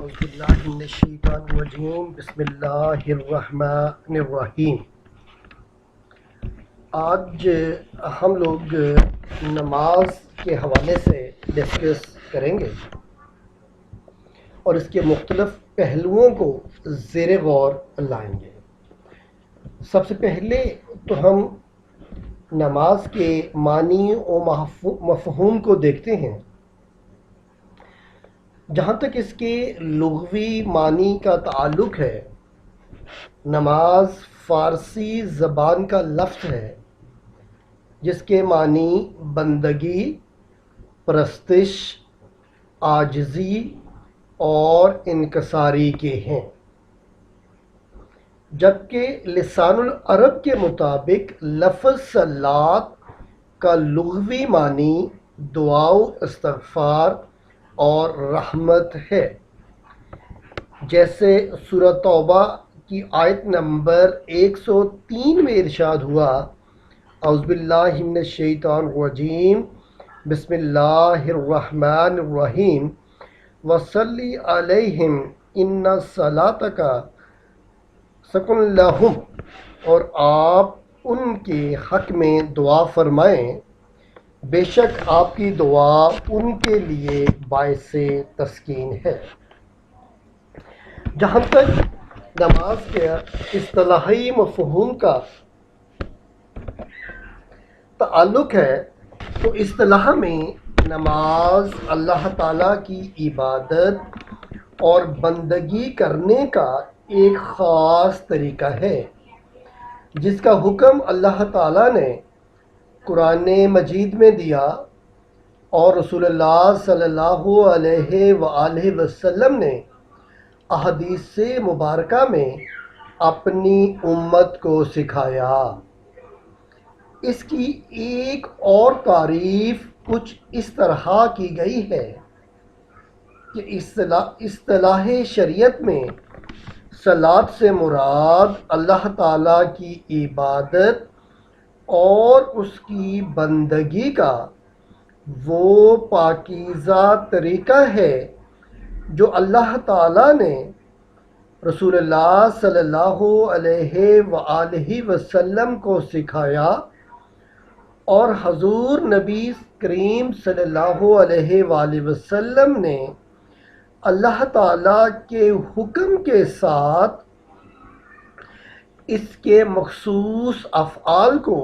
اعوذ باللہ من الشیطان الرجیم بسم اللہ الرحمن الرحیم۔ آج ہم لوگ نماز کے حوالے سے ڈسکس کریں گے اور اس کے مختلف پہلوؤں کو زیر غور لائیں گے۔ سب سے پہلے تو ہم نماز کے معنی و مفہوم کو دیکھتے ہیں۔ جہاں تک اس کے لغوی معنی کا تعلق ہے، نماز فارسی زبان کا لفظ ہے جس کے معنی بندگی، پرستش، عاجزی اور انکساری کے ہیں، جبکہ لسان العرب کے مطابق لفظ صلاۃ کا لغوی معنی دعا و استغفار اور رحمت ہے، جیسے سورہ توبہ کی آیت نمبر 103 میں ارشاد ہوا، اعوذ باللہ من الشیطان الرجیم بسم اللہ الرحمن الرحیم وصلی علیہم ان صلاتک سکن لہم، اور آپ ان کے حق میں دعا فرمائیں، بے شک آپ کی دعا ان کے لیے باعث تسکین ہے۔ جہاں تک نماز کے اصطلاحی مفہوم کا تعلق ہے تو اصطلاح میں نماز اللہ تعالیٰ کی عبادت اور بندگی کرنے کا ایک خاص طریقہ ہے جس کا حکم اللہ تعالیٰ نے قرآن مجید میں دیا اور رسول اللہ صلی اللہ علیہ وآلہ وسلم نے احادیث مبارکہ میں اپنی امت کو سکھایا۔ اس کی ایک اور تعریف کچھ اس طرح کی گئی ہے کہ اصطلاح شریعت میں صلاۃ سے مراد اللہ تعالیٰ کی عبادت اور اس کی بندگی کا وہ پاکیزہ طریقہ ہے جو اللہ تعالیٰ نے رسول اللہ صلی اللہ علیہ وآلہ وسلم کو سکھایا اور حضور نبی کریم صلی اللہ علیہ وآلہ وسلم نے اللہ تعالیٰ کے حکم کے ساتھ اس کے مخصوص افعال کو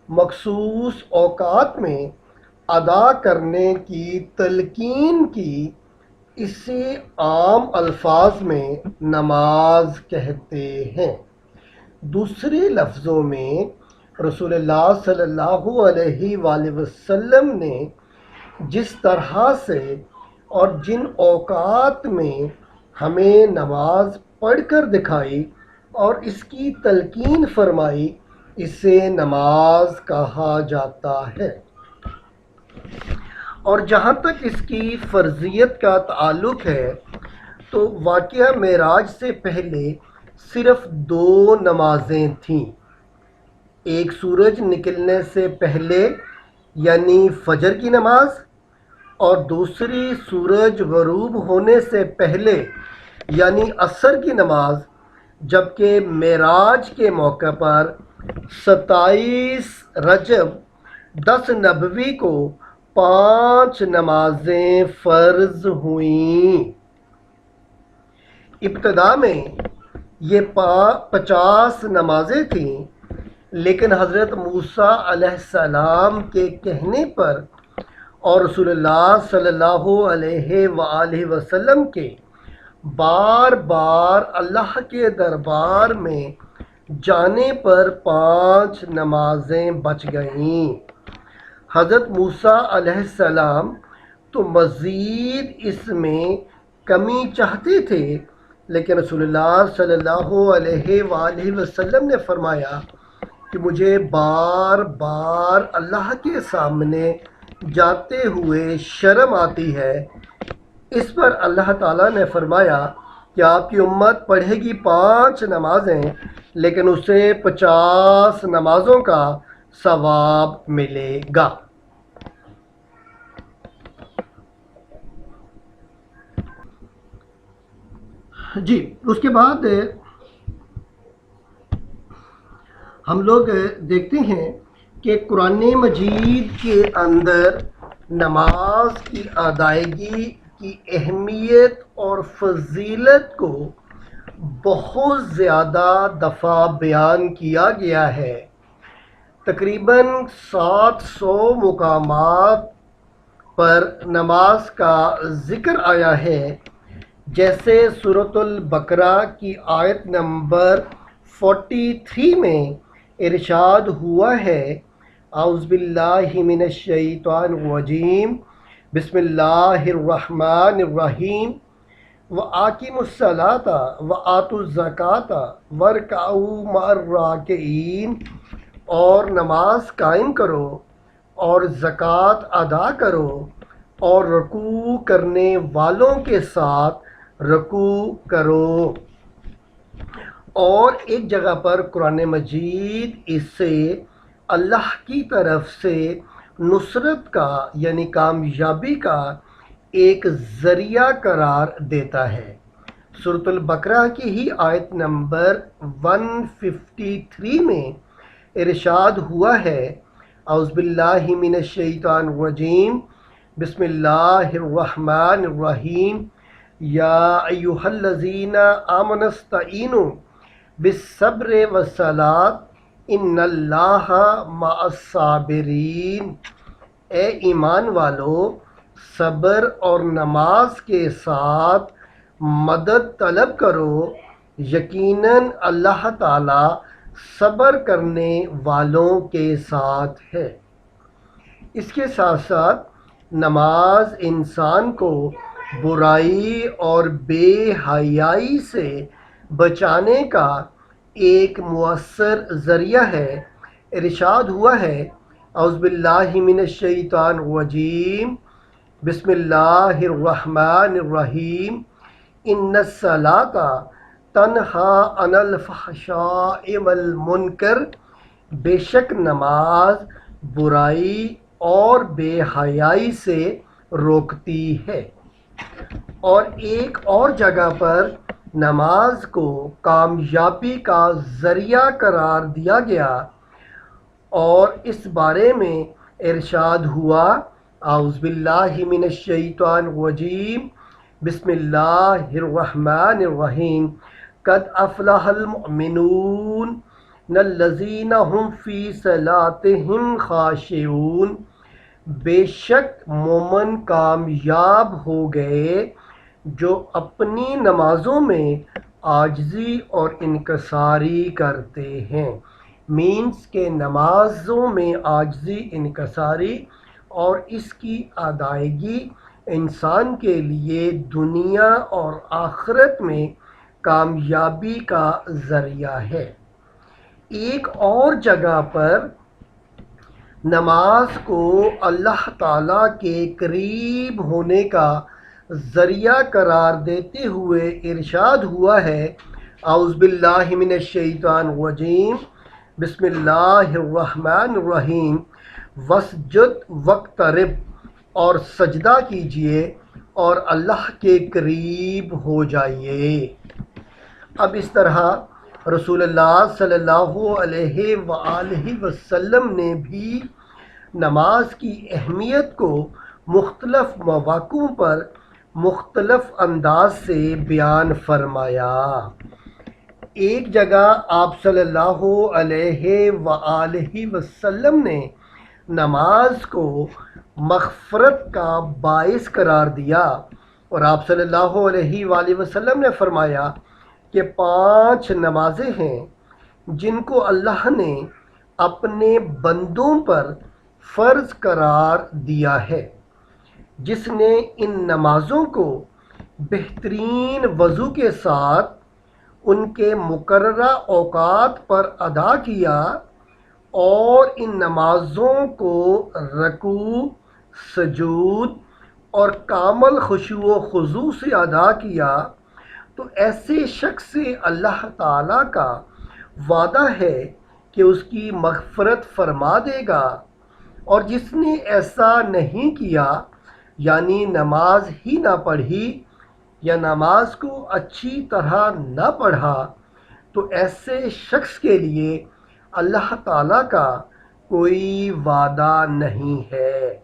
مخصوص اوقات میں ادا کرنے کی تلقین کی۔ اسے عام الفاظ میں نماز کہتے ہیں۔ دوسرے لفظوں میں رسول اللہ صلی اللہ علیہ وآلہ وسلم نے جس طرح سے اور جن اوقات میں ہمیں نماز پڑھ کر دکھائی اور اس کی تلقین فرمائی، اسے نماز کہا جاتا ہے۔ اور جہاں تک اس کی فرضیت کا تعلق ہے تو واقعہ معراج سے پہلے صرف 2 نمازیں تھیں، ایک سورج نکلنے سے پہلے یعنی فجر کی نماز، اور دوسری سورج غروب ہونے سے پہلے یعنی عصر کی نماز، جبکہ معراج کے موقع پر 27 رجب 10 نبوی کو 5 نمازیں فرض ہوئیں۔ ابتدا میں یہ 50 نمازیں تھیں، لیکن حضرت موسیٰ علیہ السلام کے کہنے پر اور رسول اللہ صلی اللہ علیہ وآلہ وسلم کے بار بار اللہ کے دربار میں جانے پر 5 نمازیں بچ گئیں۔ حضرت موسیٰ علیہ السلام تو مزید اس میں کمی چاہتے تھے، لیکن رسول اللہ صلی اللہ علیہ وآلہ وسلم نے فرمایا کہ مجھے بار بار اللہ کے سامنے جاتے ہوئے شرم آتی ہے۔ اس پر اللہ تعالیٰ نے فرمایا کہ آپ کی امت پڑھے گی 5 نمازیں، لیکن اسے 50 نمازوں کا ثواب ملے گا۔ جی اس کے بعد ہم لوگ دیکھتے ہیں کہ قرآن مجید کے اندر نماز کی ادائیگی کی اہمیت اور فضیلت کو بہت زیادہ دفعہ بیان کیا گیا ہے۔ تقریباً 700 مقامات پر نماز کا ذکر آیا ہے، جیسے سورۃ البقرہ کی آیت نمبر 43 میں ارشاد ہوا ہے، اعوذ باللہ من الشیطان الرجیم، بسم اللہ الرحمن الرحیم، وَآقِمُوا الصَّلَاةَ وَآتُوا الزَّکَاةَ وَارْکَعُوا مَعَ الرَّاکِعِینَ، اور نماز قائم کرو اور زکوٰۃ ادا کرو اور رکوع کرنے والوں کے ساتھ رکوع کرو۔ اور ایک جگہ پر قرآن مجید اسے اللہ کی طرف سے نصرت کا یعنی کامیابی کا ایک ذریعہ قرار دیتا ہے۔ سورۃ البقرہ کی ہی آیت نمبر 153 میں ارشاد ہوا ہے، اعوذ باللہ من الشیطان الرجیم، بسم اللہ الرحمن الرحیم، یا ایہا الذین آمنوا استعینوا بالصبر والصلاۃ ان اللہ مع الصابرین، اے ایمان والو صبر اور نماز کے ساتھ مدد طلب کرو، یقیناً اللہ تعالی صبر کرنے والوں کے ساتھ ہے۔ اس کے ساتھ ساتھ نماز انسان کو برائی اور بے حیائی سے بچانے کا ایک مؤثر ذریعہ ہے۔ ارشاد ہوا ہے، اعوذ باللہ من الشیطان الرجیم، بسم اللہ الرحمن الرحیم، ان الصلاۃ تنہی عن الفحشاء والمنکر، بے شک نماز برائی اور بے حیائی سے روکتی ہے۔ اور ایک اور جگہ پر نماز کو کامیابی کا ذریعہ قرار دیا گیا اور اس بارے میں ارشاد ہوا، اعوذ باللہ من الشیطان الرجیم، بسم اللہ الرحمن الرحیم، قد افلح المؤمنون الذین هم فی صلاتهم خاشعون، بے شک مومن کامیاب ہو گئے جو اپنی نمازوں میں عاجزی اور انکساری کرتے ہیں۔ مینس کہ نمازوں میں عاجزی انکساری اور اس کی ادائیگی انسان کے لیے دنیا اور آخرت میں کامیابی کا ذریعہ ہے۔ ایک اور جگہ پر نماز کو اللہ تعالیٰ کے قریب ہونے کا ذریعہ قرار دیتے ہوئے ارشاد ہوا ہے، اعوذ باللہ من الشیطان الرجیم، بسم اللہ الرحمن الرحیم، واسجد واقترب، اور سجدہ کیجئے اور اللہ کے قریب ہو جائیے۔ اب اس طرح رسول اللہ صلی اللہ علیہ وآلہ وسلم نے بھی نماز کی اہمیت کو مختلف مواقع پر مختلف انداز سے بیان فرمایا۔ ایک جگہ آپ صلی اللہ علیہ وآلہ وسلم نے نماز کو مغفرت کا باعث قرار دیا اور آپ صلی اللہ علیہ وآلہ وسلم نے فرمایا کہ 5 نمازیں ہیں جن کو اللہ نے اپنے بندوں پر فرض قرار دیا ہے۔ جس نے ان نمازوں کو بہترین وضو کے ساتھ ان کے مقررہ اوقات پر ادا کیا اور ان نمازوں کو رکوع، سجود اور کامل خشوع و خضوع سے ادا کیا، تو ایسے شخص سے اللہ تعالیٰ کا وعدہ ہے کہ اس کی مغفرت فرما دے گا، اور جس نے ایسا نہیں کیا یعنی نماز ہی نہ پڑھی یا نماز کو اچھی طرح نہ پڑھا تو ایسے شخص کے لیے اللہ تعالیٰ کا کوئی وعدہ نہیں ہے،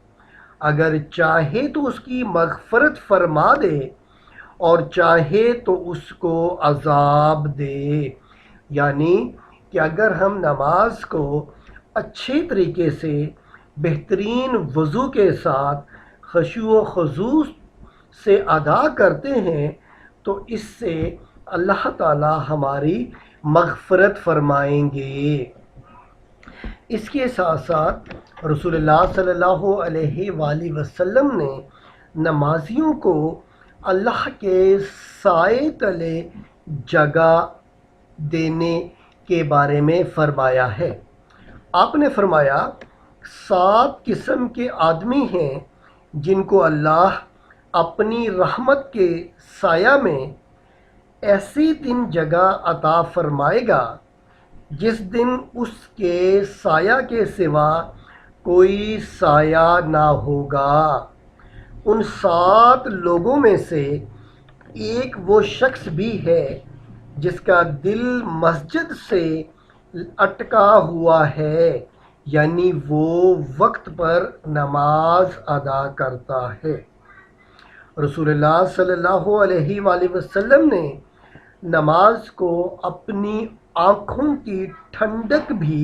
اگر چاہے تو اس کی مغفرت فرما دے اور چاہے تو اس کو عذاب دے۔ یعنی کہ اگر ہم نماز کو اچھے طریقے سے بہترین وضو کے ساتھ خشوع و خضوع سے ادا کرتے ہیں تو اس سے اللہ تعالی ہماری مغفرت فرمائیں گے۔ اس کے ساتھ ساتھ رسول اللہ صلی اللہ علیہ وآلہ وسلم نے نمازیوں کو اللہ کے سائے تلے جگہ دینے کے بارے میں فرمایا ہے۔ آپ نے فرمایا 7 قسم کے آدمی ہیں جن کو اللہ اپنی رحمت کے سایہ میں ایسی دن جگہ عطا فرمائے گا جس دن اس کے سایہ کے سوا کوئی سایہ نہ ہوگا۔ ان 7 لوگوں میں سے ایک وہ شخص بھی ہے جس کا دل مسجد سے اٹکا ہوا ہے، یعنی وہ وقت پر نماز ادا کرتا ہے۔ رسول اللہ صلی اللہ علیہ وآلہ وسلم نے نماز کو اپنی آنکھوں کی ٹھنڈک بھی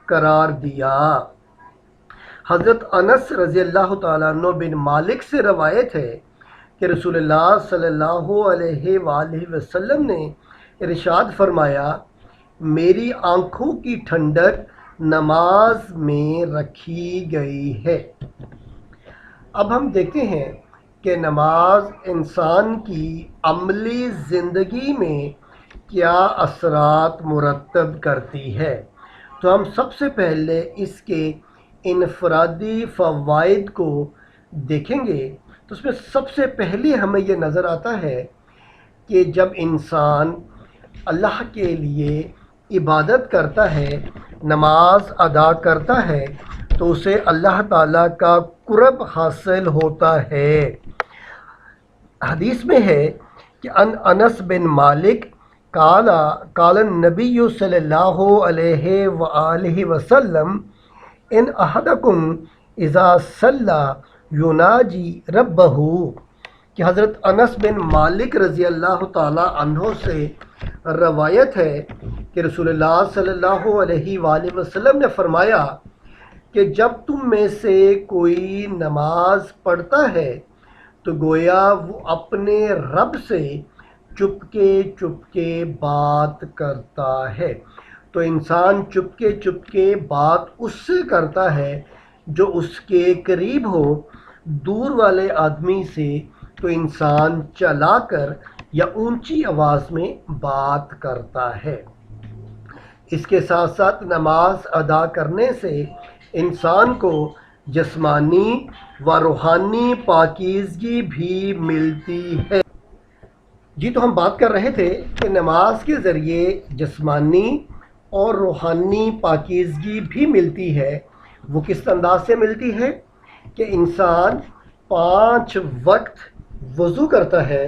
قرار دیا۔ حضرت انس رضی اللہ تعالیٰ عنہ بن مالک سے روایت ہے کہ رسول اللہ صلی اللہ علیہ وآلہ وسلم نے ارشاد فرمایا، میری آنکھوں کی ٹھنڈک نماز میں رکھی گئی ہے۔ اب ہم دیکھتے ہیں کہ نماز انسان کی عملی زندگی میں کیا اثرات مرتب کرتی ہے۔ تو ہم سب سے پہلے اس کے انفرادی فوائد کو دیکھیں گے۔ تو اس میں سب سے پہلے ہمیں یہ نظر آتا ہے کہ جب انسان اللہ کے لیے عبادت کرتا ہے، نماز ادا کرتا ہے، تو اسے اللہ تعالیٰ کا قرب حاصل ہوتا ہے۔ حدیث میں ہے کہ انس بن مالک قال النبی صلی اللہ علیہ وآلہ وسلم ان احدکم اذا صلی یناجی ربہ، کہ حضرت انس بن مالک رضی اللہ تعالی عنہ سے روایت ہے کہ رسول اللہ صلی اللہ علیہ وآلہ وسلم نے فرمایا کہ جب تم میں سے کوئی نماز پڑھتا ہے تو گویا وہ اپنے رب سے چپکے بات کرتا ہے۔ تو انسان چپکے بات اس سے کرتا ہے جو اس کے قریب ہو، دور والے آدمی سے تو انسان چلا کر یا اونچی آواز میں بات کرتا ہے۔ اس کے ساتھ ساتھ نماز ادا کرنے سے انسان کو جسمانی و روحانی پاکیزگی بھی ملتی ہے۔ جی تو ہم بات کر رہے تھے کہ نماز کے ذریعے جسمانی اور روحانی پاکیزگی بھی ملتی ہے۔ وہ کس انداز سے ملتی ہے کہ انسان 5 وقت وضو کرتا ہے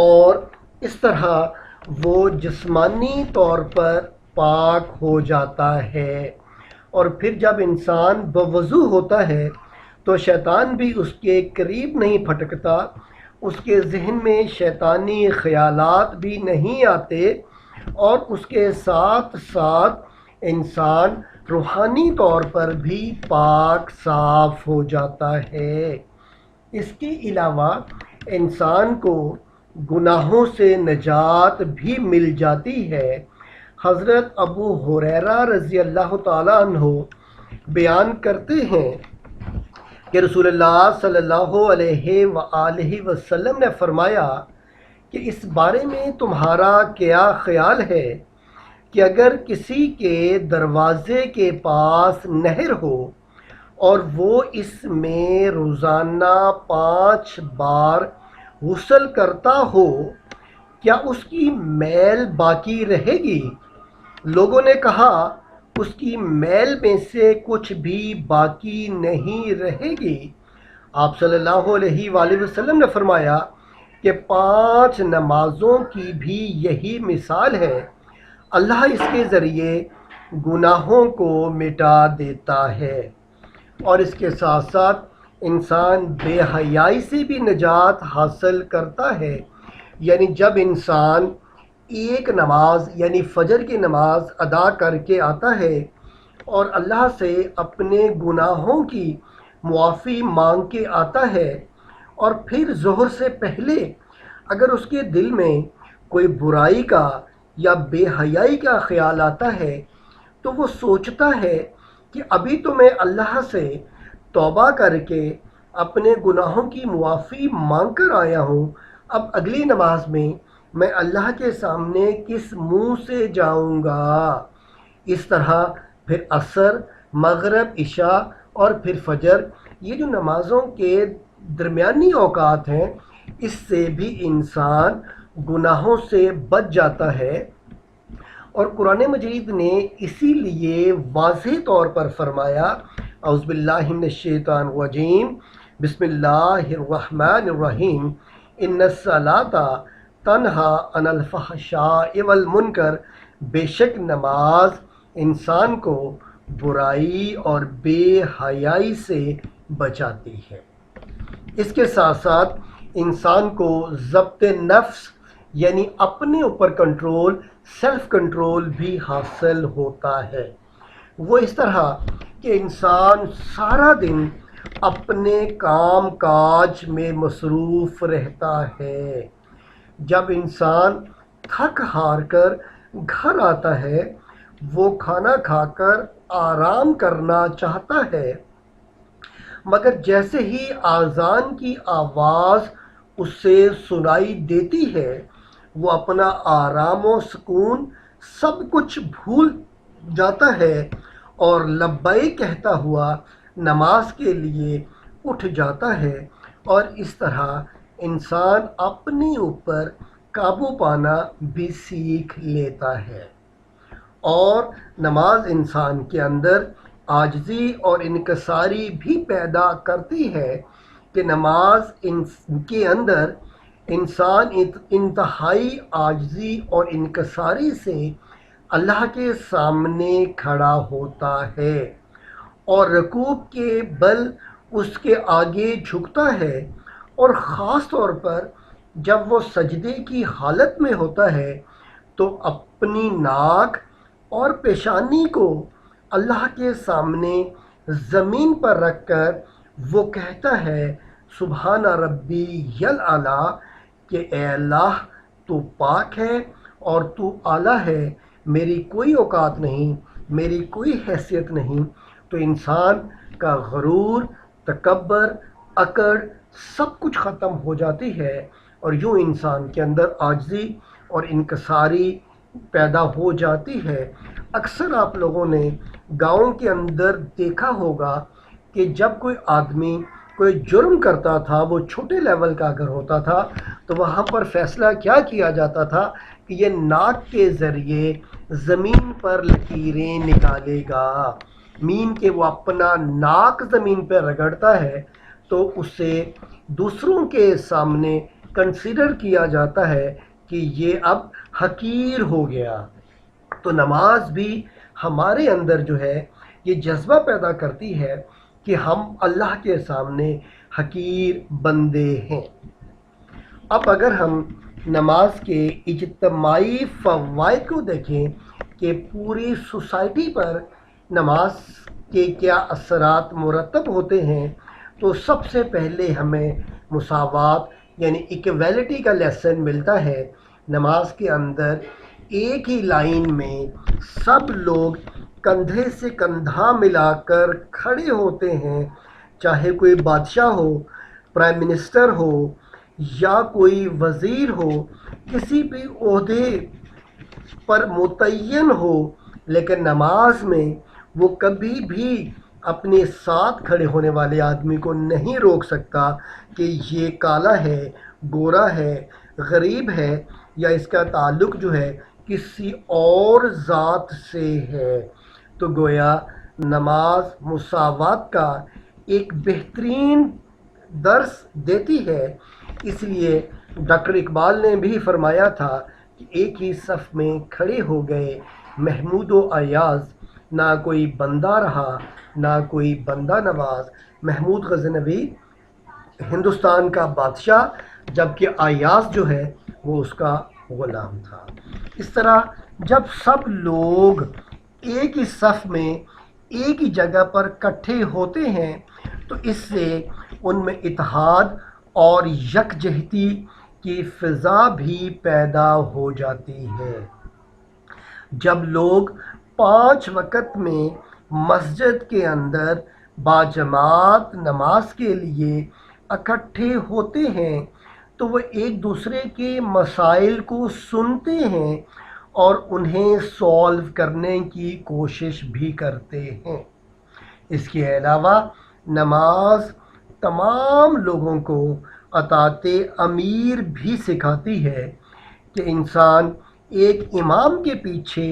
اور اس طرح وہ جسمانی طور پر پاک ہو جاتا ہے، اور پھر جب انسان بوضو ہوتا ہے تو شیطان بھی اس کے قریب نہیں پھٹکتا، اس کے ذہن میں شیطانی خیالات بھی نہیں آتے، اور اس کے ساتھ ساتھ انسان روحانی طور پر بھی پاک صاف ہو جاتا ہے۔ اس کے علاوہ انسان کو گناہوں سے نجات بھی مل جاتی ہے۔ حضرت ابو ہریرہ رضی اللہ تعالیٰ عنہ بیان کرتے ہیں کہ رسول اللہ صلی اللہ علیہ وآلہ وسلم نے فرمایا کہ اس بارے میں تمہارا کیا خیال ہے کہ اگر کسی کے دروازے کے پاس نہر ہو اور وہ اس میں روزانہ 5 بار غسل کرتا ہو، کیا اس کی میل باقی رہے گی؟ لوگوں نے کہا اس کی میل میں سے کچھ بھی باقی نہیں رہے گی۔ آپ صلی اللہ علیہ وآلہ وسلم نے فرمایا کہ 5 نمازوں کی بھی یہی مثال ہے۔ اللہ اس کے ذریعے گناہوں کو مٹا دیتا ہے، اور اس کے ساتھ ساتھ انسان بے حیائی سے بھی نجات حاصل کرتا ہے۔ یعنی جب انسان ایک نماز یعنی فجر کی نماز ادا کر کے آتا ہے اور اللہ سے اپنے گناہوں کی معافی مانگ کے آتا ہے، اور پھر ظہر سے پہلے اگر اس کے دل میں کوئی برائی کا یا بے حیائی کا خیال آتا ہے تو وہ سوچتا ہے کہ ابھی تو میں اللہ سے توبہ کر کے اپنے گناہوں کی معافی مانگ کر آیا ہوں، اب اگلی نماز میں اللہ کے سامنے کس منہ سے جاؤں گا۔ اس طرح پھر عصر، مغرب، عشاء اور پھر فجر، یہ جو نمازوں کے درمیانی اوقات ہیں، اس سے بھی انسان گناہوں سے بچ جاتا ہے۔ اور قرآن مجید نے اسی لیے واضح طور پر فرمایا، اعوذ باللہ من الشیطان الرجیم، بسم اللہ الرحمن الرحیم، ان الصلاۃ تنہا عن الفحشاء والمنکر، بے شک نماز انسان کو برائی اور بے حیائی سے بچاتی ہے۔ اس کے ساتھ ساتھ انسان کو ضبط نفس یعنی اپنے اوپر کنٹرول، سیلف کنٹرول بھی حاصل ہوتا ہے۔ وہ اس طرح کہ انسان سارا دن اپنے کام کاج میں مصروف رہتا ہے۔ جب انسان تھک ہار کر گھر آتا ہے، وہ کھانا کھا کر آرام کرنا چاہتا ہے، مگر جیسے ہی اذان کی آواز اسے سنائی دیتی ہے، وہ اپنا آرام و سکون سب کچھ بھول جاتا ہے اور لبیک کہتا ہوا نماز کے لیے اٹھ جاتا ہے، اور اس طرح انسان اپنے اوپر قابو پانا بھی سیکھ لیتا ہے۔ اور نماز انسان کے اندر عاجزی اور انکساری بھی پیدا کرتی ہے کہ نماز کے اندر انسان انتہائی عاجزی اور انکساری سے اللہ کے سامنے کھڑا ہوتا ہے، اور رکوع کے بل اس کے آگے جھکتا ہے، اور خاص طور پر جب وہ سجدے کی حالت میں ہوتا ہے تو اپنی ناک اور پیشانی کو اللہ کے سامنے زمین پر رکھ کر وہ کہتا ہے، سبحان ربی الاعلیٰ، کہ اے اللہ تو پاک ہے اور تو اعلیٰ ہے، میری کوئی اوقات نہیں، میری کوئی حیثیت نہیں۔ تو انسان کا غرور، تکبر، اکڑ سب کچھ ختم ہو جاتی ہے، اور یوں انسان کے اندر عاجزی اور انکساری پیدا ہو جاتی ہے۔ اکثر آپ لوگوں نے گاؤں کے اندر دیکھا ہوگا کہ جب کوئی آدمی کوئی جرم کرتا تھا، وہ چھوٹے لیول کا اگر ہوتا تھا، تو وہاں پر فیصلہ کیا کیا جاتا تھا کہ یہ ناک کے ذریعے زمین پر لکیریں نکالے گا۔ مین کہ وہ اپنا ناک زمین پہ رگڑتا ہے تو اسے دوسروں کے سامنے کنسیڈر کیا جاتا ہے کہ یہ اب حقیر ہو گیا۔ تو نماز بھی ہمارے اندر جو ہے یہ جذبہ پیدا کرتی ہے کہ ہم اللہ کے سامنے حقیر بندے ہیں۔ اب اگر ہم نماز کے اجتماعی فوائد کو دیکھیں کہ پوری سوسائٹی پر نماز کے کیا اثرات مرتب ہوتے ہیں، تو سب سے پہلے ہمیں مساوات یعنی ایکویلٹی کا لیسن ملتا ہے۔ نماز کے اندر ایک ہی لائن میں سب لوگ کندھے سے کندھا ملا کر کھڑے ہوتے ہیں، چاہے کوئی بادشاہ ہو، پرائم منسٹر ہو یا کوئی وزیر ہو، کسی بھی عہدے پر متعین ہو، لیکن نماز میں وہ کبھی بھی اپنے ساتھ کھڑے ہونے والے آدمی کو نہیں روک سکتا کہ یہ کالا ہے، گورا ہے، غریب ہے، یا اس کا تعلق جو ہے کسی اور ذات سے ہے۔ تو گویا نماز مساوات کا ایک بہترین درس دیتی ہے۔ اس لیے ڈاکٹر اقبال نے بھی فرمایا تھا کہ ایک ہی صف میں کھڑے ہو گئے محمود و ایاز، نہ کوئی بندہ رہا نہ کوئی بندہ نواز۔ محمود غزنوی ہندوستان کا بادشاہ، جبکہ ایاز جو ہے وہ اس کا غلام تھا۔ اس طرح جب سب لوگ ایک ہی صف میں ایک ہی جگہ پر کٹھے ہوتے ہیں تو اس سے ان میں اتحاد اور یکجہتی کی فضا بھی پیدا ہو جاتی ہے۔ جب لوگ 5 وقت میں مسجد کے اندر باجماعت نماز کے لیے اکٹھے ہوتے ہیں تو وہ ایک دوسرے کے مسائل کو سنتے ہیں اور انہیں سولو کرنے کی کوشش بھی کرتے ہیں۔ اس کے علاوہ نماز تمام لوگوں کو اطاعت امیر بھی سکھاتی ہے کہ انسان ایک امام کے پیچھے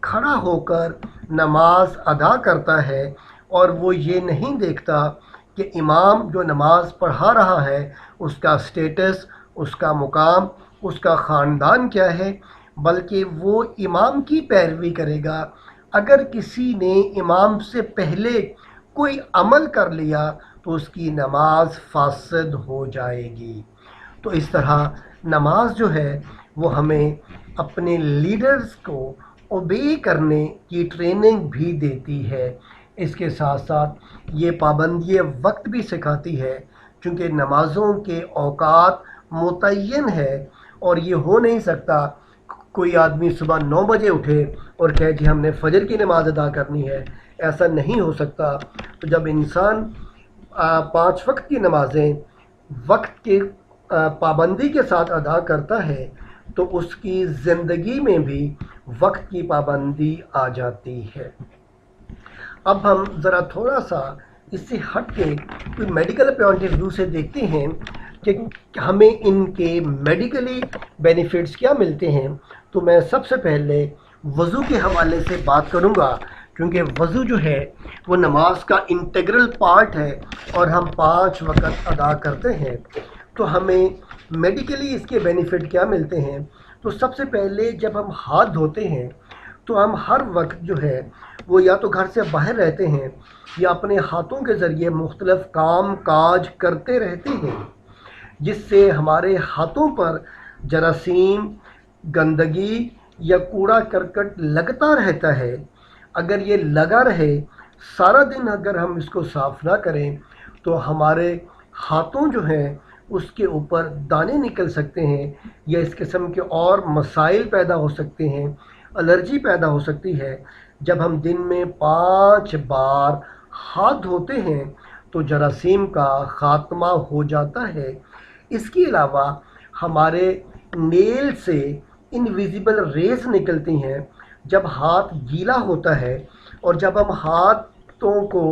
کھڑا ہو کر نماز ادا کرتا ہے اور وہ یہ نہیں دیکھتا کہ امام جو نماز پڑھا رہا ہے اس کا سٹیٹس، اس کا مقام، اس کا خاندان کیا ہے، بلکہ وہ امام کی پیروی کرے گا۔ اگر کسی نے امام سے پہلے کوئی عمل کر لیا تو اس کی نماز فاسد ہو جائے گی۔ تو اس طرح نماز جو ہے وہ ہمیں اپنے لیڈرز کو اوبے کرنے کی ٹریننگ بھی دیتی ہے۔ اس کے ساتھ ساتھ یہ پابندی وقت بھی سکھاتی ہے، چونکہ نمازوں کے اوقات متعین ہے اور یہ ہو نہیں سکتا کوئی آدمی صبح 9 بجے اٹھے اور کہے جی ہم نے فجر کی نماز ادا کرنی ہے، ایسا نہیں ہو سکتا۔ تو جب انسان 5 وقت کی نمازیں وقت کے پابندی کے ساتھ ادا کرتا ہے تو اس کی زندگی میں بھی وقت کی پابندی آ جاتی ہے۔ اب ہم ذرا تھوڑا سا اس سے ہٹ کے کوئی میڈیکل پوائنٹ آف ویو سے دیکھتے ہیں کہ ہمیں ان کے میڈیکلی بینیفٹس کیا ملتے ہیں۔ تو میں سب سے پہلے وضو کے حوالے سے بات کروں گا، کیونکہ وضو جو ہے وہ نماز کا انٹیگرل پارٹ ہے اور ہم 5 وقت ادا کرتے ہیں۔ تو ہمیں میڈیکلی اس کے بینیفٹ کیا ملتے ہیں؟ تو سب سے پہلے جب ہم ہاتھ دھوتے ہیں تو ہم ہر وقت جو ہے وہ یا تو گھر سے باہر رہتے ہیں یا اپنے ہاتھوں کے ذریعے مختلف کام کاج کرتے رہتے ہیں، جس سے ہمارے ہاتھوں پر جراثیم، گندگی یا کوڑا کرکٹ لگتا رہتا ہے۔ اگر یہ لگا رہے سارا دن، اگر ہم اس کو صاف نہ کریں تو ہمارے ہاتھوں جو ہیں اس کے اوپر دانے نکل سکتے ہیں یا اس قسم کے اور مسائل پیدا ہو سکتے ہیں، الرجی پیدا ہو سکتی ہے۔ جب ہم دن میں 5 بار ہاتھ دھوتے ہیں تو جراثیم کا خاتمہ ہو جاتا ہے۔ اس کے علاوہ ہمارے نیل سے انویزیبل ریز نکلتی ہیں جب ہاتھ گیلا ہوتا ہے، اور جب ہم ہاتھوں کو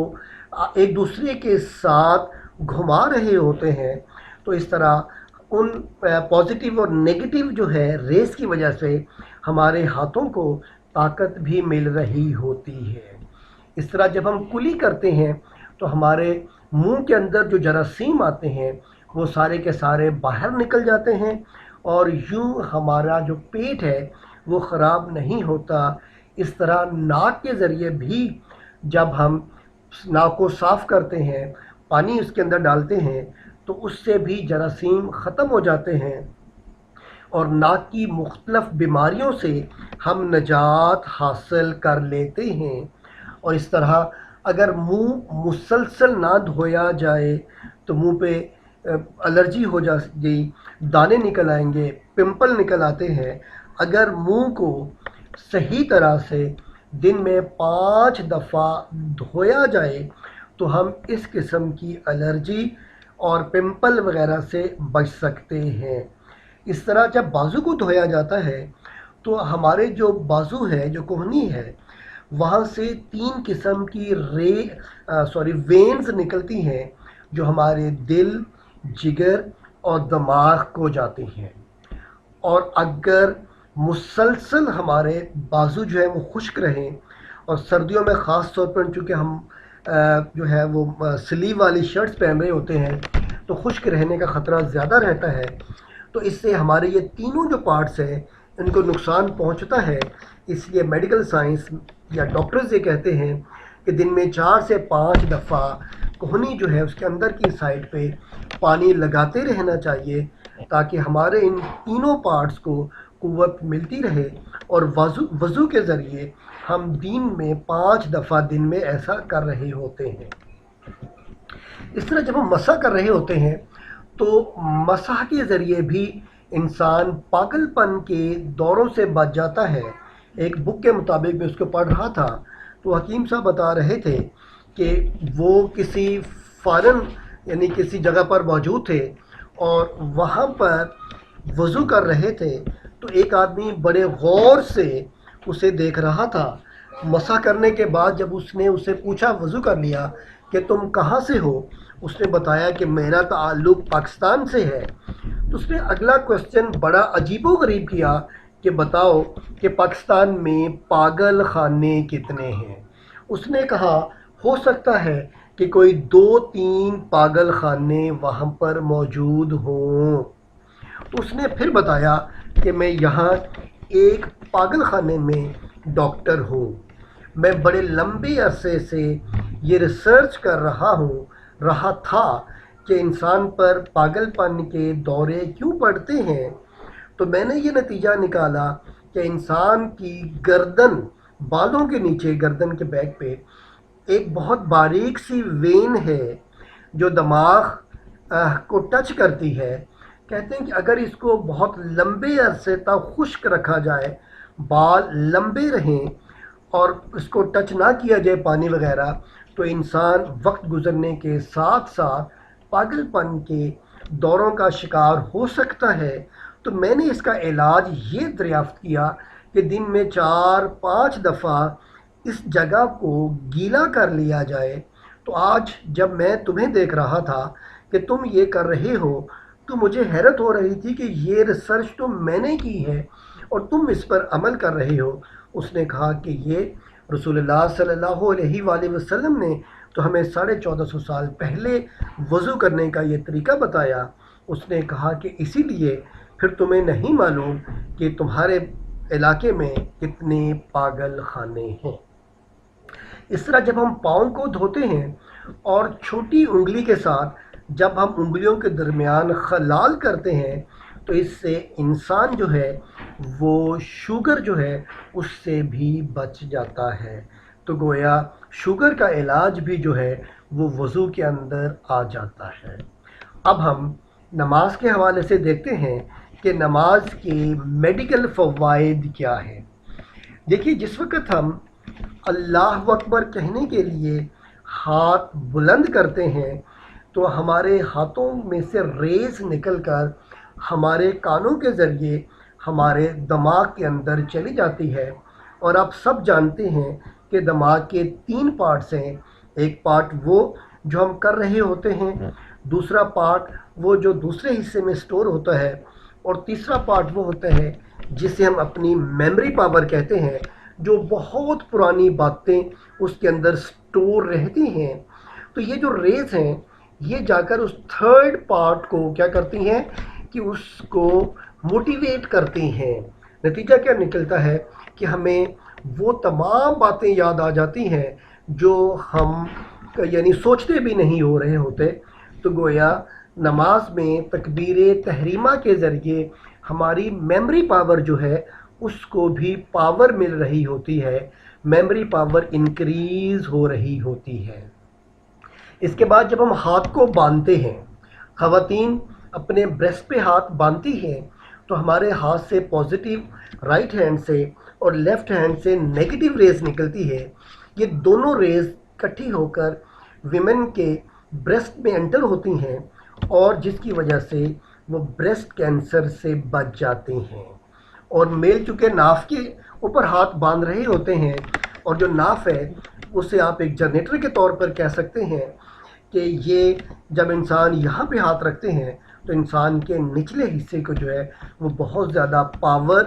ایک دوسرے کے ساتھ گھما رہے ہوتے ہیں تو اس طرح ان پازیٹیو اور نیگیٹو جو ہے ریز کی وجہ سے ہمارے ہاتھوں کو طاقت بھی مل رہی ہوتی ہے۔ اس طرح جب ہم کلی کرتے ہیں تو ہمارے منہ کے اندر جو جراثیم آتے ہیں وہ سارے کے سارے باہر نکل جاتے ہیں اور یوں ہمارا جو پیٹ ہے وہ خراب نہیں ہوتا۔ اس طرح ناک کے ذریعے بھی جب ہم ناک کو صاف کرتے ہیں، پانی اس کے اندر ڈالتے ہیں تو اس سے بھی جراثیم ختم ہو جاتے ہیں اور ناک کی مختلف بیماریوں سے ہم نجات حاصل کر لیتے ہیں۔ اور اس طرح اگر منہ مسلسل نہ دھویا جائے تو منہ پہ الرجی ہو جائے، دانے نکل آئیں گے، پمپل نکل آتے ہیں۔ اگر منہ کو صحیح طرح سے دن میں 5 دفعہ دھویا جائے تو ہم اس قسم کی الرجی اور پمپل وغیرہ سے بچ سکتے ہیں۔ اس طرح جب بازو کو دھویا جاتا ہے تو ہمارے جو بازو ہے، جو کوہنی ہے، وہاں سے 3 قسم کی وینز نکلتی ہیں جو ہمارے دل، جگر اور دماغ کو جاتی ہیں۔ اور اگر مسلسل ہمارے بازو جو ہے وہ خشک رہیں، اور سردیوں میں خاص طور پر چونکہ ہم جو ہے وہ سلیو والی شرٹس پہن رہے ہوتے ہیں تو خشک رہنے کا خطرہ زیادہ رہتا ہے، تو اس سے ہمارے یہ تینوں جو پارٹس ہیں ان کو نقصان پہنچتا ہے. اس لیے میڈیکل سائنس یا ڈاکٹرز یہ کہتے ہیں کہ دن میں 4 سے 5 دفعہ کوہنی جو ہے اس کے اندر کی سائڈ پہ پانی لگاتے رہنا چاہیے تاکہ ہمارے ان تینوں پارٹس کو قوت ملتی رہے. اور وضو کے ذریعے ہم دن میں 5 دفعہ دن میں ایسا کر رہے ہوتے ہیں. اس طرح جب ہم مسح کر رہے ہوتے ہیں تو مسح کے ذریعے بھی انسان پاگل پن کے دوروں سے بچ جاتا ہے. ایک بک کے مطابق میں اس کو پڑھ رہا تھا تو حکیم صاحب بتا رہے تھے کہ وہ کسی فارن یعنی کسی جگہ پر موجود تھے اور وہاں پر وضو کر رہے تھے تو ایک آدمی بڑے غور سے اسے دیکھ رہا تھا. مسح کرنے کے بعد جب اس نے اسے پوچھا وضو کر لیا کہ تم کہاں سے ہو، اس نے بتایا کہ میرا تعلق پاکستان سے ہے. تو اس نے اگلا کوشچن بڑا عجیب و غریب کیا کہ بتاؤ کہ پاکستان میں پاگل خانے کتنے ہیں. اس نے کہا ہو سکتا ہے کہ کوئی 2-3 پاگل خانے وہاں پر موجود ہوں. تو اس نے پھر بتایا کہ میں یہاں ایک پاگل خانے میں ڈاکٹر ہوں. میں بڑے لمبے عرصے سے یہ ریسرچ کر رہا تھا کہ انسان پر پاگل پن کے دورے کیوں پڑتے ہیں. تو میں نے یہ نتیجہ نکالا کہ انسان کی گردن، بالوں کے نیچے گردن کے بیک پہ ایک بہت باریک سی وین ہے جو دماغ کو ٹچ کرتی ہے. کہتے ہیں کہ اگر اس کو بہت لمبے عرصے تک خشک رکھا جائے، بال لمبے رہیں اور اس کو ٹچ نہ کیا جائے پانی وغیرہ، تو انسان وقت گزرنے کے ساتھ ساتھ پاگل پن کے دوروں کا شکار ہو سکتا ہے. تو میں نے اس کا علاج یہ دریافت کیا کہ دن میں 4-5 دفعہ اس جگہ کو گیلا کر لیا جائے. تو آج جب میں تمہیں دیکھ رہا تھا کہ تم یہ کر رہے ہو تو مجھے حیرت ہو رہی تھی کہ یہ ریسرچ تو میں نے کی ہے اور تم اس پر عمل کر رہے ہو. اس نے کہا کہ یہ رسول اللہ صلی اللہ علیہ وآلہ وسلم نے تو ہمیں 1450 سال پہلے وضو کرنے کا یہ طریقہ بتایا. اس نے کہا کہ اسی لیے پھر تمہیں نہیں معلوم کہ تمہارے علاقے میں کتنے پاگل خانے ہیں. اس طرح جب ہم پاؤں کو دھوتے ہیں اور چھوٹی انگلی کے ساتھ جب ہم انگلیوں کے درمیان خلال کرتے ہیں تو اس سے انسان جو ہے وہ شوگر جو ہے اس سے بھی بچ جاتا ہے. تو گویا شوگر کا علاج بھی جو ہے وہ وضو کے اندر آ جاتا ہے. اب ہم نماز کے حوالے سے دیکھتے ہیں کہ نماز کے میڈیکل فوائد کیا ہیں. دیکھیے، جس وقت ہم اللہ اکبر کہنے کے لیے ہاتھ بلند کرتے ہیں تو ہمارے ہاتھوں میں سے ریز نکل کر ہمارے کانوں کے ذریعے ہمارے دماغ کے اندر چلی جاتی ہے. اور آپ سب جانتے ہیں کہ دماغ کے 3 پارٹس ہیں. ایک پارٹ وہ جو ہم کر رہے ہوتے ہیں، دوسرا پارٹ وہ جو دوسرے حصے میں سٹور ہوتا ہے، اور تیسرا پارٹ وہ ہوتا ہے جسے ہم اپنی میموری پاور کہتے ہیں، جو بہت پرانی باتیں اس کے اندر سٹور رہتی ہیں. تو یہ جو ریز ہیں یہ جا کر اس تھرڈ پارٹ کو کیا کرتی ہیں کہ اس کو موٹیویٹ کرتی ہیں. نتیجہ کیا نکلتا ہے کہ ہمیں وہ تمام باتیں یاد آ جاتی ہیں جو ہم یعنی سوچتے بھی نہیں ہو رہے ہوتے. تو گویا نماز میں تکبیر تحریمہ کے ذریعے ہماری میموری پاور جو ہے اس کو بھی پاور مل رہی ہوتی ہے، میموری پاور انکریز ہو رہی ہوتی ہے. اس کے بعد جب ہم ہاتھ کو باندھتے ہیں، خواتین اپنے بریسٹ پہ ہاتھ باندھتی ہیں تو ہمارے ہاتھ سے پازیٹیو رائٹ ہینڈ سے اور لیفٹ ہینڈ سے نیگیٹو ریز نکلتی ہے. یہ دونوں ریز اکٹھی ہو کر ویمن کے بریسٹ میں انٹر ہوتی ہیں اور جس کی وجہ سے وہ بریسٹ کینسر سے بچ جاتے ہیں. اور میل چونکہ ناف کے اوپر ہاتھ باندھ رہے ہوتے ہیں، اور جو ناف ہے اسے آپ ایک جنریٹر کے طور پر کہہ سکتے ہیں کہ یہ جب انسان یہاں پہ ہاتھ رکھتے ہیں تو انسان کے نچلے حصے کو جو ہے وہ بہت زیادہ پاور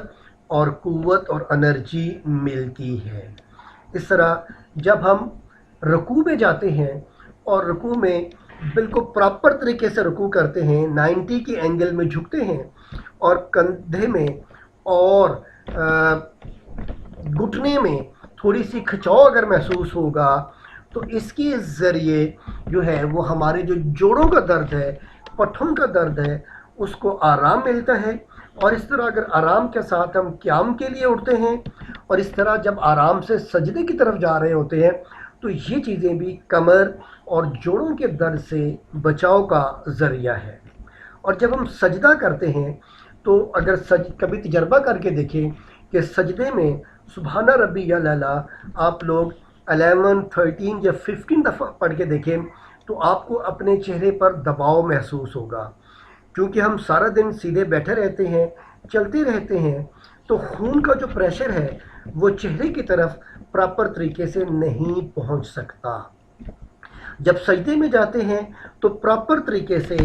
اور قوت اور انرجی ملتی ہے. اس طرح جب ہم رکوع میں جاتے ہیں اور رکوع میں بالکل پراپر طریقے سے رکوع کرتے ہیں، 90 کے اینگل میں جھکتے ہیں اور کندھے میں اور گھٹنے میں تھوڑی سی کھچاؤ اگر محسوس ہوگا تو اس کے ذریعے جو ہے وہ ہمارے جو جوڑوں کا درد ہے، پٹھوں کا درد ہے، اس کو آرام ملتا ہے۔ اور اس طرح اگر آرام کے ساتھ ہم قیام کے لیے اٹھتے ہیں اور اس طرح جب آرام سے سجدے کی طرف جا رہے ہوتے ہیں تو یہ چیزیں بھی کمر اور جوڑوں کے درد سے بچاؤ کا ذریعہ ہے۔ اور جب ہم سجدہ کرتے ہیں تو اگر کبھی تجربہ کر کے دیکھیں کہ سجدے میں سبحان ربی الاعلیٰ آپ لوگ 11 13 یا 15 دفعہ پڑھ کے دیکھیں تو آپ کو اپنے چہرے پر دباؤ محسوس ہوگا، کیونکہ ہم سارا دن سیدھے بیٹھے رہتے ہیں، چلتے رہتے ہیں، تو خون کا جو پریشر ہے وہ چہرے کی طرف پراپر طریقے سے نہیں پہنچ سکتا۔ جب سجدے میں جاتے ہیں تو پراپر طریقے سے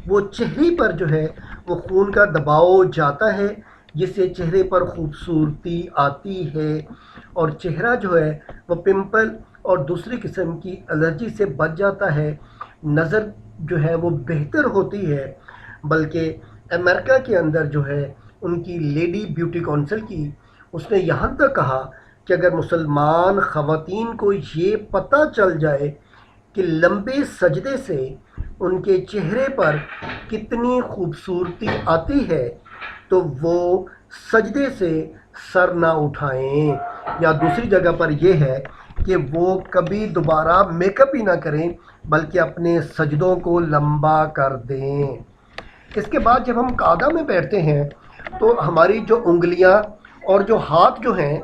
وہ چہرے پر جو ہے وہ خون کا دباؤ جاتا ہے، جس سے چہرے پر خوبصورتی آتی ہے اور چہرہ جو ہے وہ پمپل اور دوسری قسم کی الرجی سے بچ جاتا ہے، نظر جو ہے وہ بہتر ہوتی ہے۔ بلکہ امریکہ کے اندر جو ہے ان کی لیڈی بیوٹی کونسل کی، اس نے یہاں تک کہا کہ اگر مسلمان خواتین کو یہ پتہ چل جائے کہ لمبے سجدے سے ان کے چہرے پر کتنی خوبصورتی آتی ہے تو وہ سجدے سے سر نہ اٹھائیں، یا دوسری جگہ پر یہ ہے کہ وہ کبھی دوبارہ میک اپ ہی نہ کریں بلکہ اپنے سجدوں کو لمبا کر دیں۔ اس کے بعد جب ہم قعدہ میں بیٹھتے ہیں تو ہماری جو انگلیاں اور جو ہاتھ جو ہیں،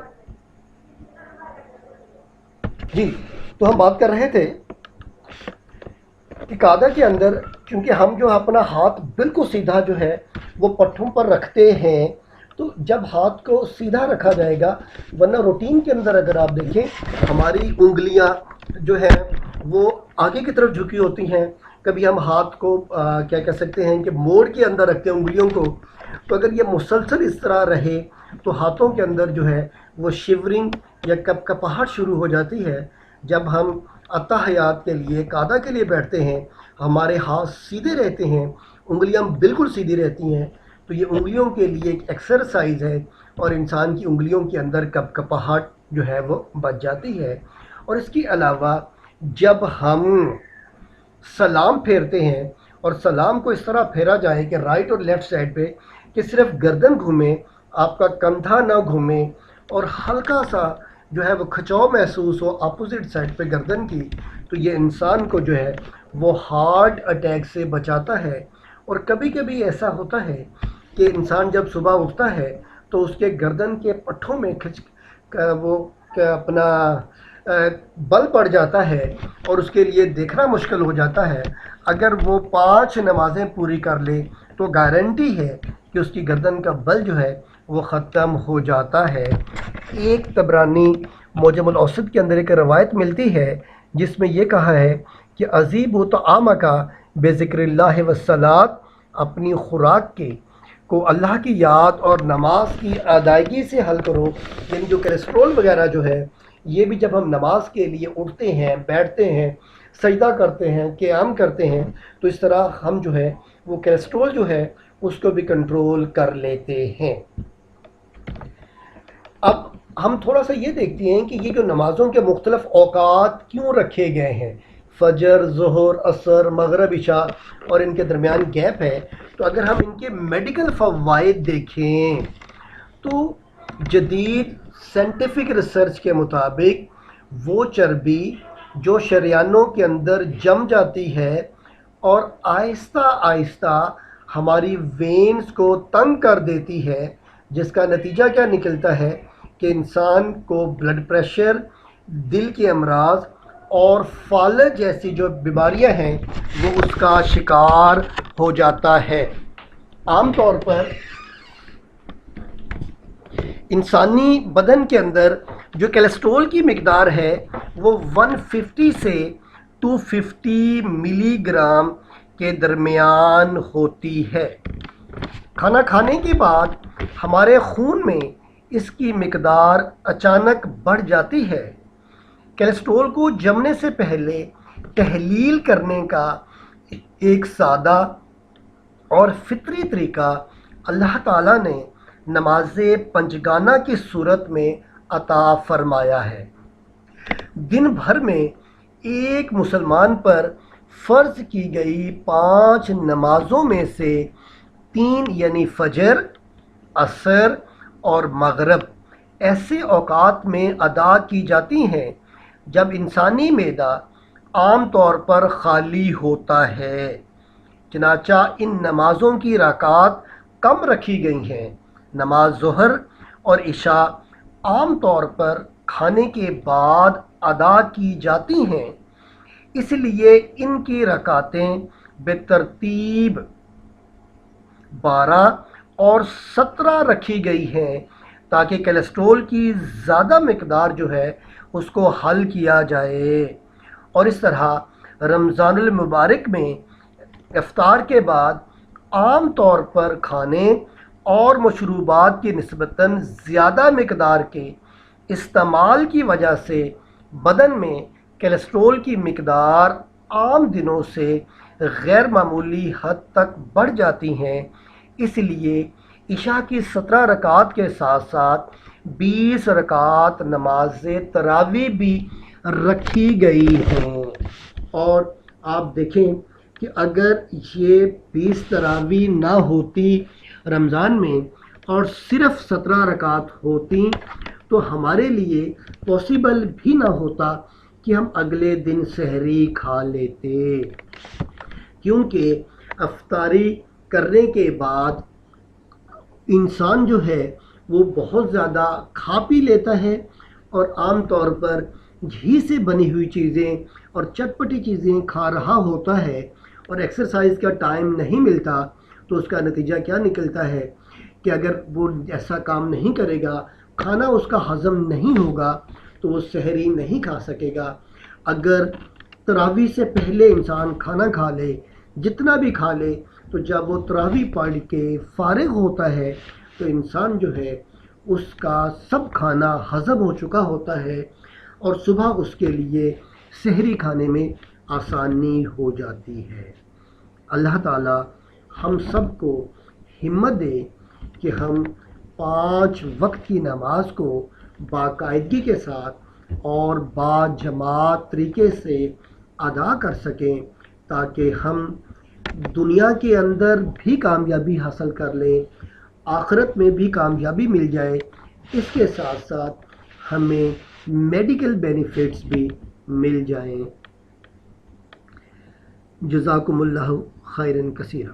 جی تو ہم بات کر رہے تھے کہ قعدہ کے اندر کیونکہ ہم جو اپنا ہاتھ بالکل سیدھا جو ہے وہ پٹھوں پر رکھتے ہیں، تو جب ہاتھ کو سیدھا رکھا جائے گا، ورنہ روٹین کے اندر اگر آپ دیکھیں ہماری انگلیاں جو ہیں وہ آگے کی طرف جھکی ہوتی ہیں، کبھی ہم ہاتھ کو کیا کہہ سکتے ہیں کہ موڑ کے اندر رکھتے ہیں انگلیوں کو، تو اگر یہ مسلسل اس طرح رہے تو ہاتھوں کے اندر جو ہے وہ شیورنگ یا کپکپاہٹ شروع ہو جاتی ہے۔ جب ہم اتحیات کے لیے قعدہ کے لیے بیٹھتے ہیں، ہمارے ہاتھ سیدھے رہتے ہیں، انگلیاں بالکل سیدھی رہتی ہیں، تو یہ انگلیوں کے لیے ایک ایکسرسائز ہے اور انسان کی انگلیوں کے اندر کپکپاہٹ جو ہے وہ بچ جاتی ہے۔ اور اس کے علاوہ جب ہم سلام پھیرتے ہیں اور سلام کو اس طرح پھیرا جائے کہ رائٹ اور لیفٹ سائڈ پہ کہ صرف گردن گھومے، آپ کا کندھا نہ گھومے اور ہلکا سا جو ہے وہ کھچاؤ محسوس ہو اپوزٹ سائڈ پہ گردن کی، تو یہ انسان کو جو ہے وہ ہارٹ اٹیک سے بچاتا ہے۔ اور کبھی کبھی ایسا ہوتا ہے کہ انسان جب صبح اٹھتا ہے تو اس کے گردن کے پٹھوں میں وہ اپنا بل پڑ جاتا ہے اور اس کے لیے دیکھنا مشکل ہو جاتا ہے۔ اگر وہ 5 نمازیں پوری کر لے تو گارنٹی ہے کہ اس کی گردن کا بل جو ہے وہ ختم ہو جاتا ہے۔ ایک طبرانی معجم الاوسط کے اندر ایک روایت ملتی ہے جس میں یہ کہا ہے کہ عذیب و طعامک بے ذکر اللہ والصلاۃ، اپنی خوراک کو اللہ کی یاد اور نماز کی ادائیگی سے حل کرو۔ یعنی جو کیلسٹرول وغیرہ جو ہے یہ بھی جب ہم نماز کے لیے اٹھتے ہیں، بیٹھتے ہیں، سجدہ کرتے ہیں، قیام کرتے ہیں، تو اس طرح ہم جو ہے وہ کیلسٹرول جو ہے اس کو بھی کنٹرول کر لیتے ہیں۔ اب ہم تھوڑا سا یہ دیکھتے ہیں کہ یہ جو نمازوں کے مختلف اوقات کیوں رکھے گئے ہیں، فجر، ظہر، عصر، مغرب، عشاء، اور ان کے درمیان گیپ ہے، تو اگر ہم ان کے میڈیکل فوائد دیکھیں تو جدید سائنٹیفک ریسرچ کے مطابق وہ چربی جو شریانوں کے اندر جم جاتی ہے اور آہستہ آہستہ ہماری وینز کو تنگ کر دیتی ہے، جس کا نتیجہ کیا نکلتا ہے کہ انسان کو بلڈ پریشر، دل کے امراض اور فالج جیسی جو بیماریاں ہیں وہ اس کا شکار ہو جاتا ہے۔ عام طور پر انسانی بدن کے اندر جو کیلسٹرول کی مقدار ہے وہ 150 سے 250 ملی گرام کے درمیان ہوتی ہے۔ کھانا کھانے کے بعد ہمارے خون میں اس کی مقدار اچانک بڑھ جاتی ہے۔ کیلسٹرول کو جمنے سے پہلے تحلیل کرنے کا ایک سادہ اور فطری طریقہ اللہ تعالیٰ نے نماز پنجگانہ کی صورت میں عطا فرمایا ہے۔ دن بھر میں ایک مسلمان پر فرض کی گئی 5 نمازوں میں سے 3 یعنی فجر، عصر اور مغرب ایسے اوقات میں ادا کی جاتی ہیں جب انسانی معدہ عام طور پر خالی ہوتا ہے۔ چنانچہ ان نمازوں کی رکعات کم رکھی گئی ہیں۔ نماز ظہر اور عشاء عام طور پر کھانے کے بعد ادا کی جاتی ہیں، اس لیے ان کی رکعتیں بترتیب 12 اور 17 رکھی گئی ہیں تاکہ کولیسٹرول کی زیادہ مقدار جو ہے اس کو حل کیا جائے، اور اس طرح رمضان المبارک میں افطار کے بعد عام طور پر کھانے اور مشروبات کی نسبتاً زیادہ مقدار کے استعمال کی وجہ سے بدن میں کولیسٹرول کی مقدار عام دنوں سے غیر معمولی حد تک بڑھ جاتی ہیں۔ اس لیے عشاء کی 17 رکعات کے ساتھ ساتھ 20 رکعات نماز تراویح بھی رکھی گئی ہیں۔ اور آپ دیکھیں کہ اگر یہ 20 تراویح نہ ہوتی رمضان میں اور صرف 17 رکعات ہوتی تو ہمارے لیے پاسبل بھی نہ ہوتا کہ ہم اگلے دن سحری کھا لیتے، کیونکہ افطاری کرنے کے بعد انسان جو ہے وہ بہت زیادہ کھا پی لیتا ہے، اور عام طور پر گھی سے بنی ہوئی چیزیں اور چٹپٹی چیزیں کھا رہا ہوتا ہے، اور ایکسرسائز کا ٹائم نہیں ملتا، تو اس کا نتیجہ کیا نکلتا ہے کہ اگر وہ ایسا کام نہیں کرے گا، کھانا اس کا ہضم نہیں ہوگا تو وہ سحری نہیں کھا سکے گا۔ اگر تراویح سے پہلے انسان کھانا کھا لے، جتنا بھی کھا لے، تو جب وہ تراویح پڑھ کے فارغ ہوتا ہے تو انسان جو ہے اس کا سب کھانا ہضم ہو چکا ہوتا ہے، اور صبح اس کے لیے سحری کھانے میں آسانی ہو جاتی ہے۔ اللہ تعالی ہم سب کو ہمت دے کہ ہم 5 وقت کی نماز کو باقاعدگی کے ساتھ اور با جماعت طریقے سے ادا کر سکیں، تاکہ ہم دنیا کے اندر بھی کامیابی حاصل کر لیں، آخرت میں بھی کامیابی مل جائے، اس کے ساتھ ساتھ ہمیں میڈیکل بینیفٹس بھی مل جائیں۔ جزاکم اللہ خیرا کثیرا۔